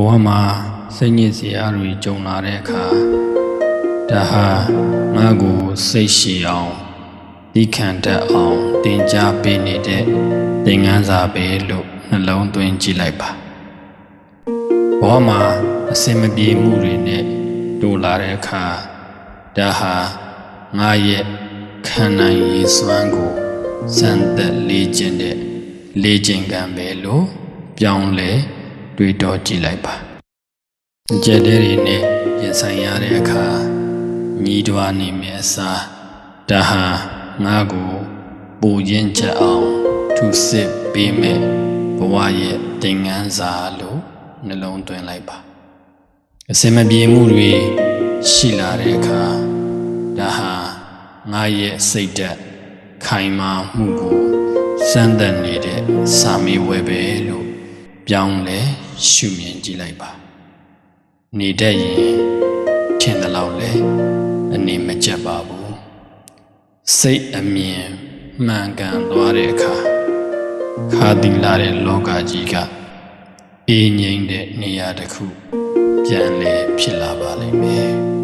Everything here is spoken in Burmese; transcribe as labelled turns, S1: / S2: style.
S1: ဝမှာစိတ်ညစ်စရာတွေကြုံလာတဲ့အခါဒါဟာငါ့ကိုစိတ်ရှည်အောင်ဒီခံတတ်အောင်တင်ကြားပေးနေတဲ့သင်ခန်းစာပဲလို့နှလုံးသွင်းကြည့်လိုက်ပါဘဝမှာအစင်မပြေမှုတွေနဲ့တိုးလာတဲ့အခါဒါဟာငါရဲ့ခံနိုင်ရည်စွမ်းကိုစံသက်လေ့ကျင့်တဲ့လေ့ကျင့်ခန်းပဲလို့ပြောင်းလဲတွေးတောကြည့်လိုက်ပါကြက်တဲ့တွေနဲ့ရင်ဆိုင်ရတဲ့အခါညီးတွားနေမြဲစားဒါဟာငါ့ကိုပူရင်းချက်အောင်ထုစစ်ပေးမဲ့ဘဝရဲ့သင်ခန်းစာလို့နှလုံးသွင်းလိုက်ပါအစင်မပြေမှုတွေရှိလာတဲ့အခါဒါဟာငါရဲ့စိတ်ဓာတ်ခိုင်မာမှုကိုစမ်းသပ်နေတဲ့စာမေးပွဲပဲလို့ပြောင်းလဲရှုမြင်ကြည့်လိုက်ပါနေတတ်ရင်ထင်တယ်လို့လဲအနေမကျက်ပါဘူးစိတ်အမြင်မှန်ကန်သွားတဲ့အခါခါသီလာတဲ့လောကကြီးကအေးငြိမ်တဲ့နေရာတစ်ခုပြန်လဲဖြစ်လာပါလိမ့်မယ်